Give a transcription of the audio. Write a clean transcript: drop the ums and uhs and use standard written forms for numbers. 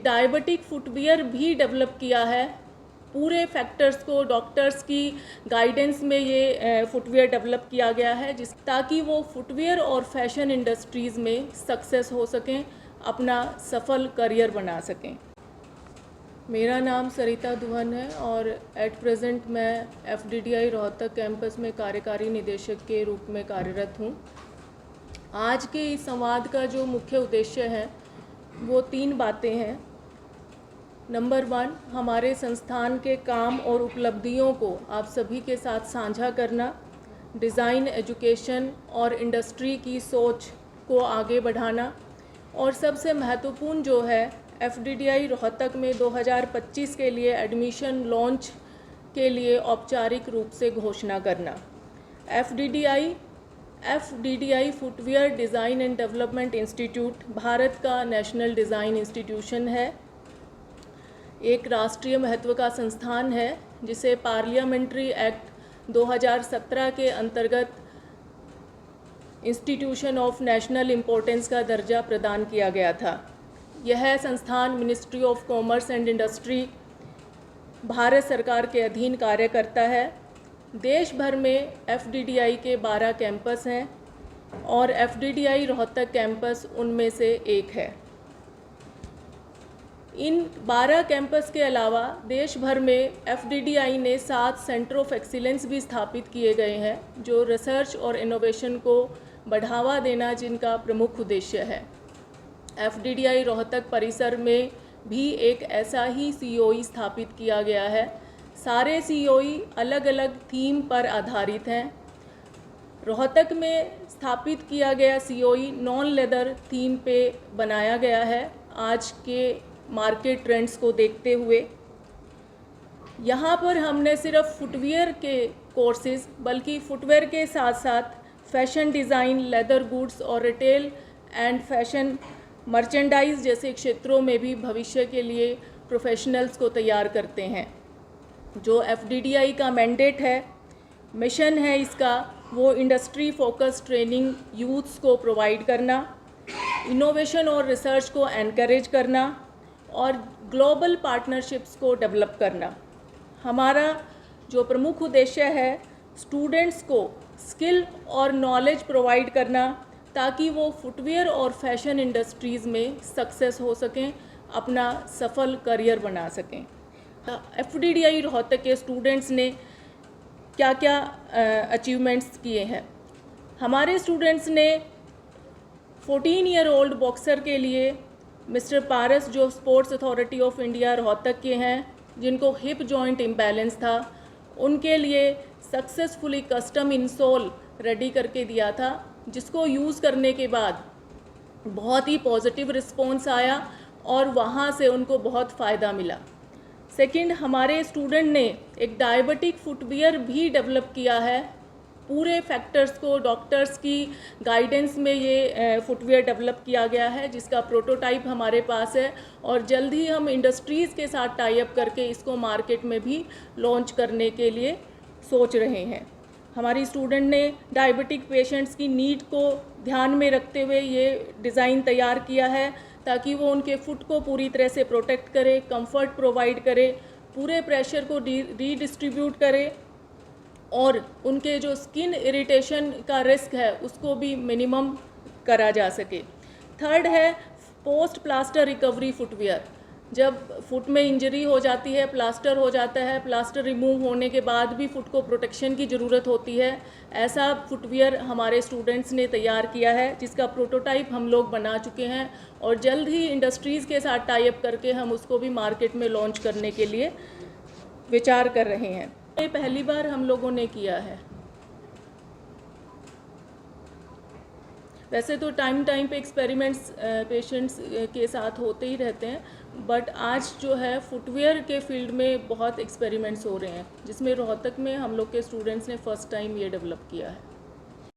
Diabetic footwear भी develop किया है। पूरे फैक्टर्स को डॉक्टर्स की गाइडेंस में ये फुटवियर डेवलप किया गया है ताकि वो फुटवियर और फैशन इंडस्ट्रीज़ में सक्सेस हो सकें, अपना सफल करियर बना सकें। मेरा नाम सरिता दुहन है और एट प्रेजेंट मैं FDDI रोहतक कैंपस में कार्यकारी निदेशक के रूप में कार्यरत हूँ। आज के इस संवाद का जो मुख्य उद्देश्य है वो 3 बातें हैं। नंबर 1, हमारे संस्थान के काम और उपलब्धियों को आप सभी के साथ साझा करना, डिज़ाइन, एजुकेशन और इंडस्ट्री की सोच को आगे बढ़ाना, और सबसे महत्वपूर्ण जो है FDDI रोहतक में 2025 के लिए एडमिशन लॉन्च के लिए औपचारिक रूप से घोषणा करना। FDDI footwear design and development institute Bharat का नेशनल डिज़ाइन इंस्टीट्यूशन है, एक राष्ट्रीय महत्व का संस्थान है जिसे पार्लियामेंट्री एक्ट 2017 के अंतर्गत इंस्टीट्यूशन ऑफ नेशनल इम्पोर्टेंस का दर्जा प्रदान किया गया था। यह संस्थान ministry of commerce and industry Bharat सरकार के अधीन कार्य करता है। देश भर में FDDI के 12 कैंपस हैं और FDDI रोहतक कैंपस उनमें से एक है। इन 12 कैंपस के अलावा देश भर में FDDI ने 7 सेंटर ऑफ एक्सीलेंस भी स्थापित किए गए हैं जो रिसर्च और इनोवेशन को बढ़ावा देना जिनका प्रमुख उद्देश्य है। FDDI रोहतक परिसर में भी एक ऐसा ही COE स्थापित किया गया है। सारे COE अलग अलग थीम पर आधारित हैं। रोहतक में स्थापित किया गया COE नॉन लेदर थीम पे बनाया गया है आज के मार्केट ट्रेंड्स को देखते हुए। यहाँ पर हमने सिर्फ फुटवियर के कोर्सेज बल्कि फुटवेयर के साथ साथ फैशन डिज़ाइन, लेदर गुड्स और रिटेल एंड फैशन मर्चेंडाइज जैसे क्षेत्रों में भी भविष्य के लिए प्रोफेशनल्स को तैयार करते हैं। जो FDDI का मैंडेट है, मिशन है इसका, वो इंडस्ट्री फोकस ट्रेनिंग यूथ्स को प्रोवाइड करना, इनोवेशन और रिसर्च को एनकरेज करना और ग्लोबल पार्टनरशिप्स को डेवलप करना। हमारा जो प्रमुख उद्देश्य है स्टूडेंट्स को स्किल और नॉलेज प्रोवाइड करना ताकि वो फुटवियर और फैशन इंडस्ट्रीज़ में सक्सेस हो सकें, अपना सफल करियर बना सकें। FDDI रोहतक के स्टूडेंट्स ने क्या क्या अचीवमेंट्स किए हैं। हमारे स्टूडेंट्स ने 14 ईयर ओल्ड बॉक्सर के लिए मिस्टर पारस जो sports authority of India Rohtak के हैं, जिनको हिप जॉइंट इम्बैलेंस था, उनके लिए सक्सेसफुली कस्टम इंसोल रेडी करके दिया था, जिसको यूज़ करने के बाद बहुत ही पॉजिटिव रिस्पॉन्स आया और वहाँ से उनको बहुत फ़ायदा मिला। सेकंड, हमारे स्टूडेंट ने एक डायबिटिक फुटवियर भी डेवलप किया है। पूरे फैक्टर्स को डॉक्टर्स की गाइडेंस में ये फुटवियर डेवलप किया गया है जिसका प्रोटोटाइप हमारे पास है और जल्द ही हम इंडस्ट्रीज़ के साथ टाई अप करके इसको मार्केट में भी लॉन्च करने के लिए सोच रहे हैं। हमारी स्टूडेंट ने डायबिटिक पेशेंट्स की नीड को ध्यान में रखते हुए ये डिज़ाइन तैयार किया है ताकि वो उनके फुट को पूरी तरह से प्रोटेक्ट करे, कंफर्ट प्रोवाइड करे, पूरे प्रेशर को रीडिस्ट्रीब्यूट करे और उनके जो स्किन इरिटेशन का रिस्क है उसको भी मिनिमम करा जा सके। थर्ड है पोस्ट प्लास्टर रिकवरी फुटवियर। जब फुट में इंजरी हो जाती है, प्लास्टर हो जाता है, प्लास्टर रिमूव होने के बाद भी फुट को प्रोटेक्शन की ज़रूरत होती है। ऐसा फुटवियर हमारे स्टूडेंट्स ने तैयार किया है जिसका प्रोटोटाइप हम लोग बना चुके हैं और जल्द ही इंडस्ट्रीज़ के साथ टाई अप करके हम उसको भी मार्केट में लॉन्च करने के लिए विचार कर रहे हैं। ये पहली बार हम लोगों ने किया है। वैसे तो टाइम पे एक्सपेरिमेंट्स पेशेंट्स के साथ होते ही रहते हैं, बट आज जो है फुटवियर के फील्ड में बहुत एक्सपेरिमेंट्स हो रहे हैं जिसमें रोहतक में हम लोग के स्टूडेंट्स ने फर्स्ट टाइम ये डेवलप किया है।